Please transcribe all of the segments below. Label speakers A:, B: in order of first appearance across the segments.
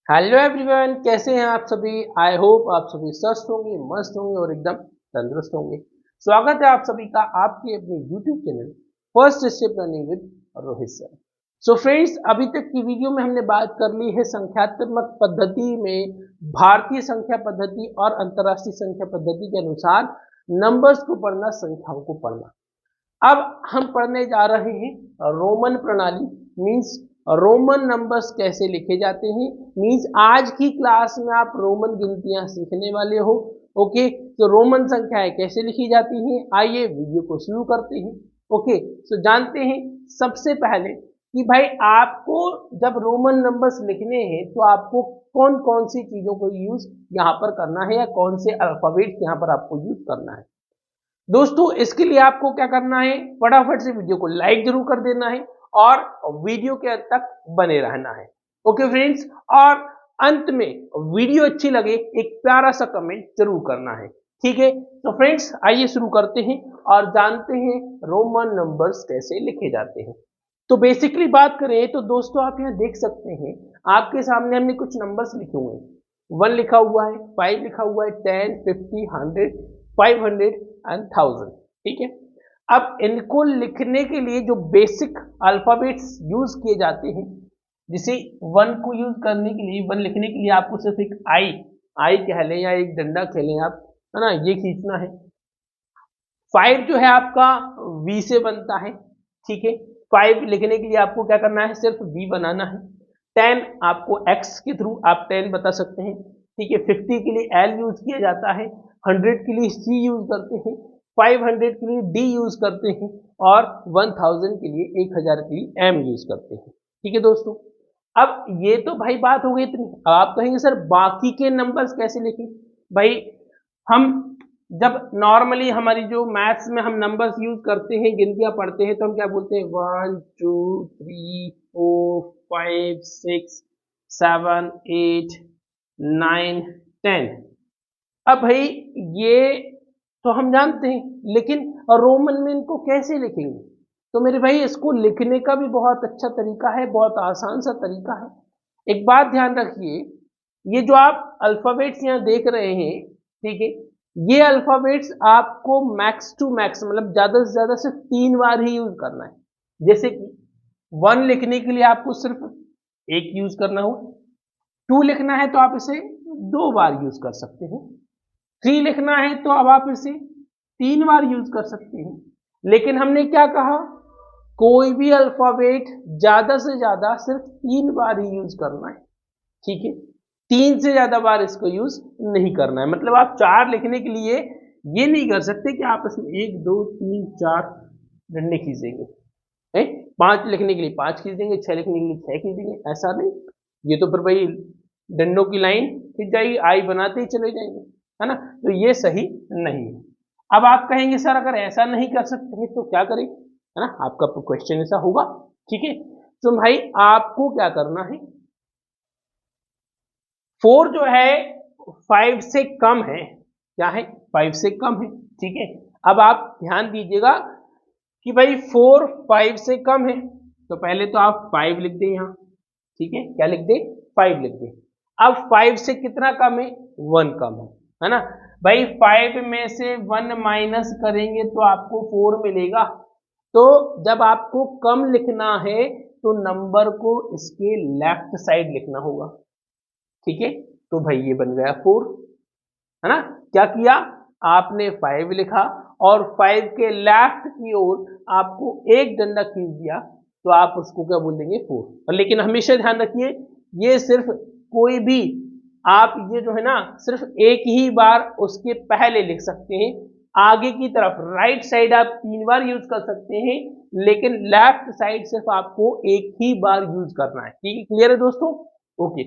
A: Hello everyone, कैसे हैं आप सभी। आई होप आप सभी स्वस्थ होंगे, मस्त होंगे और एकदम तंदुरुस्त होंगे। स्वागत है आप सभी का आपके अपने YouTube channel first step learning with Rohit sir. So friends, अभी तक की वीडियो में हमने बात कर ली है संख्यात्मक पद्धति में भारतीय संख्या पद्धति और अंतर्राष्ट्रीय संख्या पद्धति के अनुसार नंबर्स को पढ़ना, संख्याओं को पढ़ना। अब हम पढ़ने जा रहे हैं रोमन प्रणाली, मीन्स रोमन नंबर्स कैसे लिखे जाते हैं। मीन्स आज की क्लास में आप रोमन गिनतियां सीखने वाले हो। ओके, तो रोमन संख्याएं कैसे लिखी जाती हैं, आइए वीडियो को शुरू करते हैं। ओके, तो जानते हैं सबसे पहले कि भाई आपको जब रोमन नंबर्स लिखने हैं तो आपको कौन कौन सी चीजों को यूज यहाँ पर करना है या कौन से अल्फाबेट्स यहाँ पर आपको यूज करना है। दोस्तों, इसके लिए आपको क्या करना है, फटाफट से वीडियो को लाइक जरूर कर देना है और वीडियो के अंत तक बने रहना है। ओके फ्रेंड्स, और अंत में वीडियो अच्छी लगे एक प्यारा सा कमेंट जरूर करना है। ठीक है, तो फ्रेंड्स आइए शुरू करते हैं और जानते हैं रोमन नंबर्स कैसे लिखे जाते हैं। तो बेसिकली बात करें तो दोस्तों आप यहाँ देख सकते हैं, आपके सामने हमने कुछ नंबर्स लिखे हुए हैं। 1 लिखा हुआ है, 5 लिखा हुआ है, 10, 50, 100, 500 एंड 1000। ठीक है, अब इनको लिखने के लिए जो बेसिक अल्फाबेट्स यूज किए जाते हैं, जिसे 1 को यूज करने के लिए, 1 लिखने के लिए आपको सिर्फ एक आई कह लें या एक डंडा कह लें आप, है ना, ये खींचना है। 5 जो है आपका वी से बनता है। ठीक है, 5 लिखने के लिए आपको क्या करना है, सिर्फ वी बनाना है। 10 आपको एक्स के थ्रू आप 10 बता सकते हैं। ठीक है, 50 के लिए एल यूज किया जाता है, 100 के लिए सी यूज करते हैं, 500 के लिए डी यूज करते हैं और 1000 के लिए 1000 के लिए एम यूज करते हैं। ठीक है दोस्तों, अब ये तो भाई बात हो गई इतनी। अब आप कहेंगे सर बाकी के नंबर्स कैसे लिखें। भाई हम जब नॉर्मली हमारी जो मैथ्स में हम नंबर्स यूज करते हैं, गिनतियां पढ़ते हैं, तो हम क्या बोलते हैं, 1 2 3 4 5 6 7 8 9 10। अब भाई ये तो हम जानते हैं, लेकिन रोमन में इनको कैसे लिखेंगे। तो मेरे भाई इसको लिखने का भी बहुत अच्छा तरीका है, बहुत आसान सा तरीका है। एक बात ध्यान रखिए, ये जो आप अल्फाबेट्स यहाँ देख रहे हैं, ठीक है, ये अल्फाबेट्स आपको मैक्स टू मैक्स मतलब ज्यादा से ज्यादा सिर्फ 3 बार ही यूज करना है। जैसे कि 1 लिखने के लिए आपको सिर्फ एक यूज करना हो, 2 लिखना है तो आप इसे 2 बार यूज कर सकते हैं, 3 लिखना है तो अब आप इसे 3 बार यूज कर सकते हैं। लेकिन हमने क्या कहा, कोई भी अल्फाबेट ज्यादा से ज्यादा सिर्फ 3 बार ही यूज करना है। ठीक है, 3 से ज्यादा बार इसको यूज नहीं करना है। मतलब आप 4 लिखने के लिए ये नहीं कर सकते कि आप इसमें 1 2 3 4 डंडे खींचेंगे, 5 लिखने के लिए 5 खींच देंगे, 6 लिखने के लिए 6 खींच देंगे, ऐसा नहीं। ये तो फिर भाई डंडों की लाइन खींच जाएगी, आई बनाते ही चले जाएंगे, है ना। तो ये सही नहीं है। अब आप कहेंगे सर अगर ऐसा नहीं कर सकते हैं तो क्या करें, है ना, आपका क्वेश्चन ऐसा होगा। ठीक है, तो भाई आपको क्या करना है, 4 जो है 5 से कम है, क्या है, 5 से कम है। ठीक है, अब आप ध्यान दीजिएगा कि भाई 4 5 से कम है, तो पहले तो आप 5 लिख दें यहाँ। ठीक है, क्या लिख दें, 5 लिख दें। अब 5 से कितना कम है, 1 कम है ना। भाई 5 में से 1 माइनस करेंगे तो आपको 4 मिलेगा। तो जब आपको कम लिखना है तो नंबर को इसके लेफ्ट साइड लिखना होगा। ठीक है, तो भाई ये बन गया 4, है ना। क्या किया आपने, 5 लिखा और 5 के लेफ्ट की ओर आपको एक डंडा खींच दिया, तो आप उसको क्या बोल देंगे, 4। और लेकिन हमेशा ध्यान रखिए, ये सिर्फ कोई भी आप ये जो है ना सिर्फ एक ही बार उसके पहले लिख सकते हैं। आगे की तरफ राइट साइड आप 3 बार यूज कर सकते हैं, लेकिन लेफ्ट साइड सिर्फ आपको एक ही बार यूज करना है। ठीक है, क्लियर है दोस्तों। ओके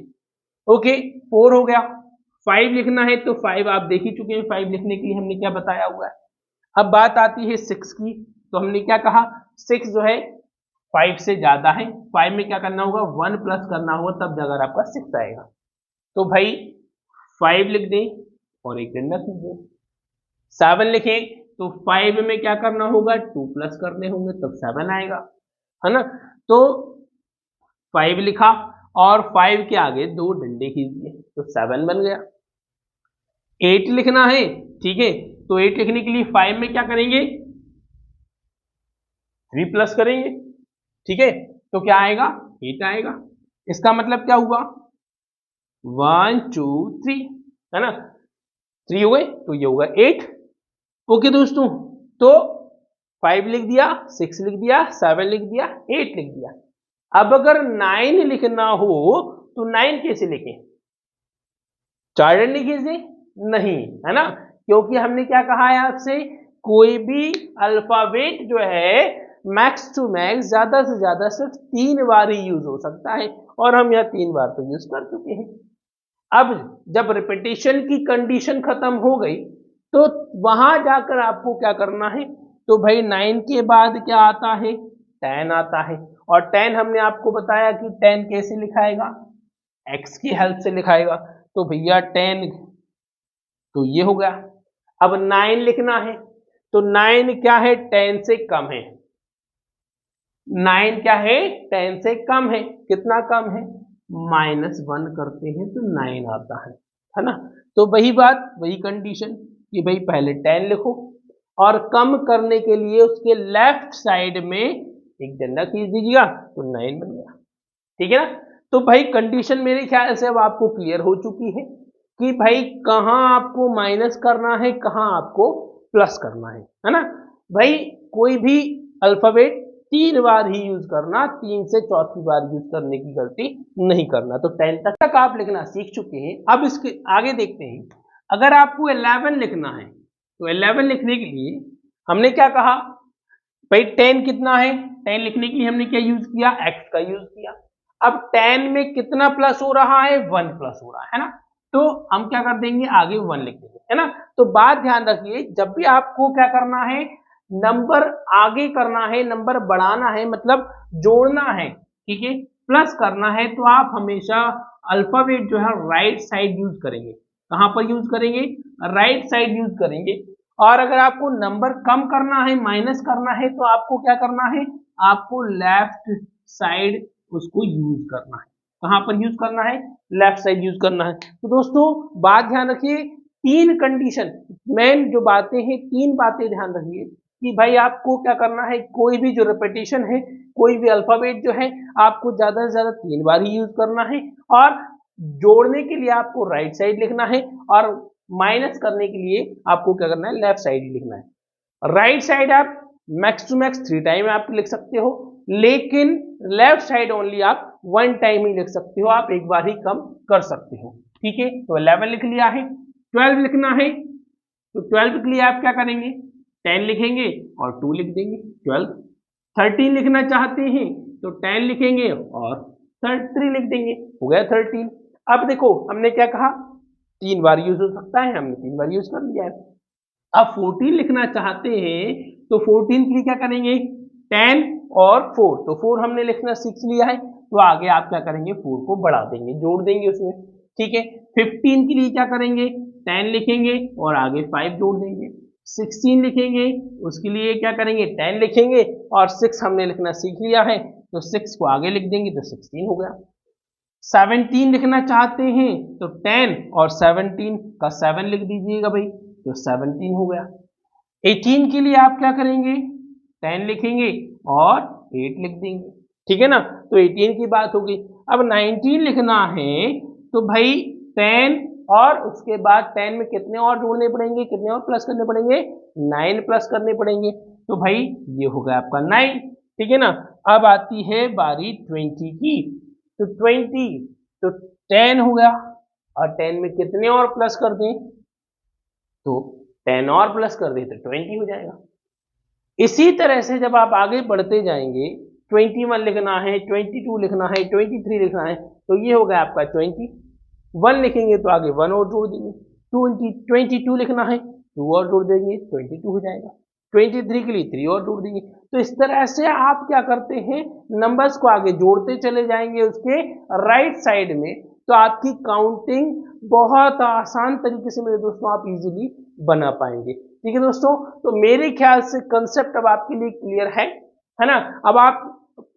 A: ओके, 4 हो गया। 5 लिखना है तो 5 आप देख ही चुके हैं, 5 लिखने के लिए हमने क्या बताया हुआ है। अब बात आती है 6 की, तो हमने क्या कहा, 6 जो है 5 से ज्यादा है, 5 में क्या करना होगा, 1 प्लस करना होगा, तब जाकर आपका 6 आएगा। तो भाई 5 लिख दें और एक डंडा खींच दें। 7 लिखें तो 5 में क्या करना होगा, 2 प्लस करने होंगे, तब 7 आएगा, है ना। तो 5 लिखा और 5 के आगे 2 डंडे खींच दिए तो 7 बन गया। 8 लिखना है, ठीक है, तो 8 लिखने के लिए 5 में क्या करेंगे, 3 प्लस करेंगे, ठीक है, तो क्या आएगा, 8 आएगा। इसका मतलब क्या हुआ, 1 2 3, है ना, 3 हो गए तो ये होगा 8। ओके दोस्तों, तो 5 लिख दिया, 6 लिख दिया, 7 लिख दिया, 8 लिख दिया। अब अगर 9 लिखना हो तो 9 कैसे लिखें, 4 डंडे खींचे, नहीं, है ना, क्योंकि हमने क्या कहा है आपसे, कोई भी अल्फाबेट जो है मैक्स टू मैक्स ज्यादा से ज्यादा सिर्फ 3 बार ही यूज हो सकता है, और हम यहाँ 3 बार तो यूज कर चुके हैं। अब जब रिपीटेशन की कंडीशन खत्म हो गई तो वहां जाकर आपको क्या करना है, तो भाई 9 के बाद क्या आता है, 10 आता है, और 10 हमने आपको बताया कि 10 कैसे लिखाएगा, x की हेल्प से लिखाएगा, तो भैया 10 तो ये हो गया। अब 9 लिखना है तो 9 क्या है, 10 से कम है, 9 क्या है, 10 से कम है, कितना कम है, -1 करते हैं तो 9 आता है ना। तो वही बात, वही कंडीशन कि भाई पहले 10 लिखो और कम करने के लिए उसके लेफ्ट साइड में एक डंडा खींच दीजिएगा तो 9 बन गया, ठीक है ना। तो भाई कंडीशन मेरे ख्याल से अब आपको क्लियर हो चुकी है कि भाई कहाँ आपको माइनस करना है, कहाँ आपको प्लस करना है ना। भाई कोई भी अल्फाबेट 3 बार ही यूज करना, 3 से चौथी बार यूज करने की गलती नहीं करना। तो 10 तक आप लिखना सीख चुके हैं। अब इसके आगे देखते हैं, अगर आपको 11 लिखना है तो 11 लिखने के लिए हमने क्या कहा, भाई 10 कितना है, 10 लिखने के लिए हमने क्या यूज किया, x का यूज किया। अब 10 में कितना प्लस हो रहा है, 1 प्लस हो रहा है ना, तो हम क्या कर देंगे, आगे 1 लिख देंगे, है ना। तो बात ध्यान रखिए, जब भी आपको क्या करना है, नंबर आगे करना है, नंबर बढ़ाना है, मतलब जोड़ना है, ठीक है, प्लस करना है, तो आप हमेशा अल्फाबेट जो है राइट साइड यूज करेंगे। कहां पर यूज करेंगे, राइट साइड यूज करेंगे। और अगर आपको नंबर कम करना है, माइनस करना है, तो आपको क्या करना है, आपको लेफ्ट साइड उसको यूज करना है। कहां पर यूज करना है, लेफ्ट साइड यूज करना है। तो दोस्तों बात ध्यान रखिए, 3 कंडीशन, मेन जो बातें हैं, 3 बातें ध्यान रखिए कि भाई आपको क्या करना है, कोई भी जो रिपीटेशन है, कोई भी अल्फाबेट जो है, आपको ज्यादा से ज्यादा 3 बार ही यूज करना है, और जोड़ने के लिए आपको राइट साइड लिखना है, और माइनस करने के लिए आपको क्या करना है, लेफ्ट साइड ही लिखना है। राइट साइड आप मैक्स टू मैक्स 3 टाइम आप लिख सकते हो, लेकिन लेफ्ट साइड ओनली आप 1 टाइम ही लिख सकते हो, आप एक बार ही कम कर सकते हो, ठीक है। तो 11 लिख लिया है। 12 लिखना है तो 12 के लिए आप क्या करेंगे, 10 लिखेंगे और 2 लिख देंगे, 12। 13 लिखना चाहते हैं तो 10 लिखेंगे और 3 लिख देंगे, हो गया 13। अब देखो हमने क्या कहा, 3 बार यूज हो सकता है, हमने 3 बार यूज कर लिया है। अब 14 लिखना चाहते हैं तो 14 के लिए क्या करेंगे, 10 और 4, तो 4 हमने लिखना सीख लिया है, तो आगे आप क्या करेंगे, 4 को बढ़ा देंगे, जोड़ देंगे उसमें, ठीक है। 15 के लिए क्या करेंगे, 10 लिखेंगे और आगे 5 जोड़ देंगे। 16 लिखेंगे, उसके लिए क्या करेंगे, 10 लिखेंगे और 6 हमने लिखना सीख लिया है, तो 6 को आगे लिख देंगे तो 16 हो गया। 17 लिखना चाहते हैं तो 10 और 17 का 7 लिख दीजिएगा भाई, तो 17 हो गया। 18 के लिए आप क्या करेंगे, 10 लिखेंगे और 8 लिख देंगे, ठीक है ना। तो 18 की बात होगी। अब 19 लिखना है तो भाई 10 और उसके बाद 10 में कितने और जोड़ने पड़ेंगे, कितने और प्लस करने पड़ेंगे, 9 प्लस करने पड़ेंगे, तो भाई ये हो गया आपका 9, ठीक है ना। अब आती है बारी 20 की, तो 20 तो 10 हो गया, और 10 में कितने और प्लस कर दें, तो 10 और प्लस कर दें तो 20 हो जाएगा। इसी तरह से जब आप आगे बढ़ते जाएंगे, 21 लिखना है, 22 लिखना है, 23 लिखना है, तो ये हो गया आपका 21 लिखेंगे तो आगे 1 और जोड़ देंगे। 22 लिखना है, 2 और जोड़ देंगे, 22 हो जाएगा। 23 के लिए 3 और जोड़ देंगे। तो इस तरह से आप क्या करते हैं, नंबर्स को आगे जोड़ते चले जाएंगे उसके राइट साइड में, तो आपकी काउंटिंग बहुत आसान तरीके से मेरे दोस्तों आप इजीली बना पाएंगे, ठीक है दोस्तों। तो मेरे ख्याल से कंसेप्ट अब आपके लिए क्लियर है ना। अब आप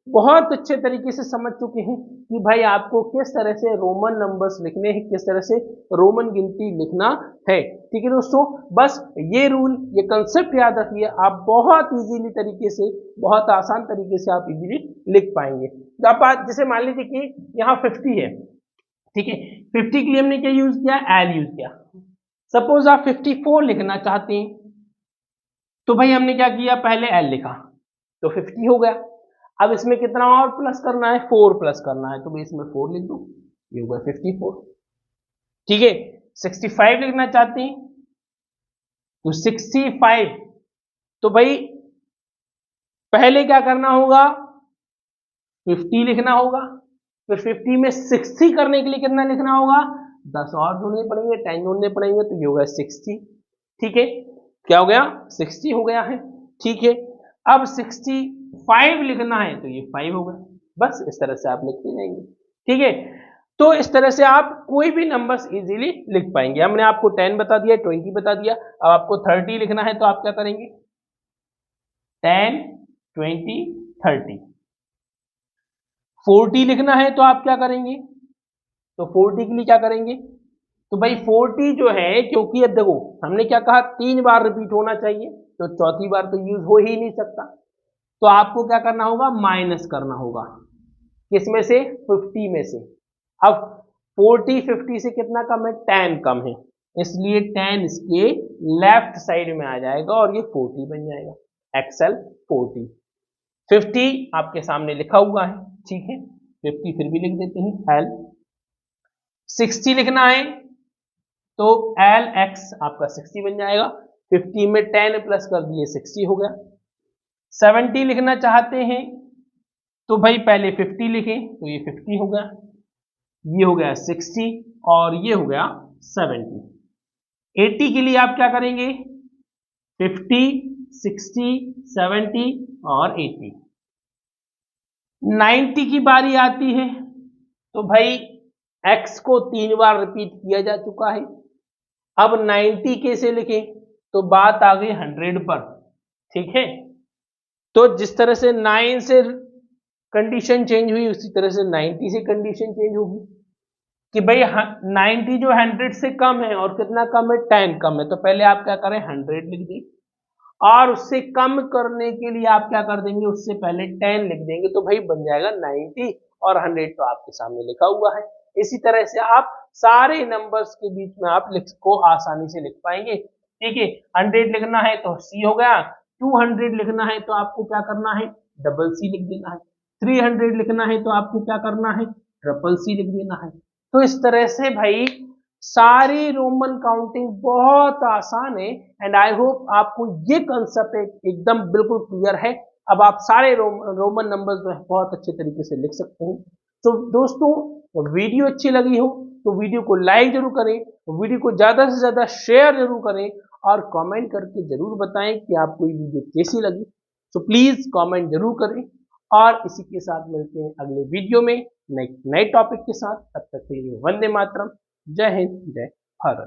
A: बहुत अच्छे तरीके से समझ चुके हैं कि भाई आपको किस तरह से रोमन नंबर्स लिखने हैं, किस तरह से रोमन गिनती लिखना है। ठीक है दोस्तों, बस ये रूल, ये कंसेप्ट याद रखिए, आप बहुत इजीली तरीके से, बहुत आसान तरीके से आप इजीली लिख पाएंगे। तो आप जैसे मान लीजिए कि यहाँ 50 है, ठीक है, 50 के लिए हमने क्या यूज किया, एल यूज किया। सपोज आप 54 लिखना चाहते हैं, तो भाई हमने क्या किया, पहले एल लिखा तो 50 हो गया। अब इसमें कितना और प्लस करना है, 4 प्लस करना है, तो भाई इसमें 4 लिख दो, ये होगा 54। ठीक है, 65 लिखना चाहते हैं तो 65, तो भाई पहले क्या करना होगा, 50 लिखना होगा, फिर 50 में 60 करने के लिए कितना लिखना होगा, 10 और जोड़ने पड़ेंगे, 10 जोड़ने पड़ेंगे, तो ये होगा 60। ठीक है, क्या हो गया, 60 हो गया है। ठीक है, अब 65 लिखना है तो ये 5 हो गया। बस इस तरह से आप लिखते जाएंगे। ठीक है, तो इस तरह से आप कोई भी नंबर्स इजीली लिख पाएंगे। हमने आपको 10 बता दिया, 20 बता दिया, अब आपको 30 लिखना है तो आप क्या करेंगे, 10, 20, 30। 40 लिखना है तो आप क्या करेंगे, तो 40 के लिए क्या करेंगे, तो भाई 40 जो है, क्योंकि अब देखो हमने क्या कहा, 3 बार रिपीट होना चाहिए, तो चौथी बार तो यूज हो ही नहीं सकता, तो आपको क्या करना होगा, माइनस करना होगा, किसमें से, 50 में से। अब 40 50 से कितना कम है, 10 कम है, इसलिए 10 इसके लेफ्ट साइड में आ जाएगा और ये 40 बन जाएगा, एक्सएल 40। 50 आपके सामने लिखा हुआ है, ठीक है, 50 फिर भी लिख देते हैं एल। 60 लिखना है तो एल एक्स आपका 60 बन जाएगा, 50 में 10 प्लस कर दिए 60 हो गया। 70 लिखना चाहते हैं तो भाई पहले 50 लिखें तो ये 50 हो गया, ये हो गया 60 और ये हो गया 70। 80 के लिए आप क्या करेंगे, 50, 60, 70 और 80। 90 की बारी आती है तो भाई x को 3 बार रिपीट किया जा चुका है, अब 90 कैसे लिखें, तो बात आ गई 100 पर। ठीक है, तो जिस तरह से 9 से कंडीशन चेंज हुई उसी तरह से 90 से कंडीशन चेंज होगी कि भाई 90 जो 100 से कम है और कितना कम है, 10 कम है, तो पहले आप क्या करें, 100 लिख दें, और उससे कम करने के लिए आप क्या कर देंगे, उससे पहले 10 लिख देंगे, तो भाई बन जाएगा 90 और 100 तो आपके सामने लिखा हुआ है। इसी तरह से आप सारे नंबर्स के बीच में आप को आसानी से लिख पाएंगे। ठीक है, 100 लिखना है तो सी हो गया, 200 लिखना है तो आपको क्या करना है, डबल सी लिख देना है, 300 लिखना है तो आपको क्या करना है, ट्रिपल सी लिख देना है। तो इस तरह से भाई सारी रोमन काउंटिंग बहुत आसान है, एंड आई होप आपको ये कंसेप्ट एकदम बिल्कुल क्लियर है। अब आप सारे रोमन नंबर्स जो है बहुत अच्छे तरीके से लिख सकते हैं। तो दोस्तों, वीडियो अच्छी लगी हो तो वीडियो को लाइक जरूर करें, वीडियो को ज्यादा से ज्यादा शेयर जरूर करें, और कमेंट करके जरूर बताएं कि आपको ये वीडियो कैसी लगी। तो प्लीज कमेंट जरूर करें, और इसी के साथ मिलते हैं अगले वीडियो में नए टॉपिक के साथ। तब तक के लिए वंदे मातरम, जय हिंद, जय भारत।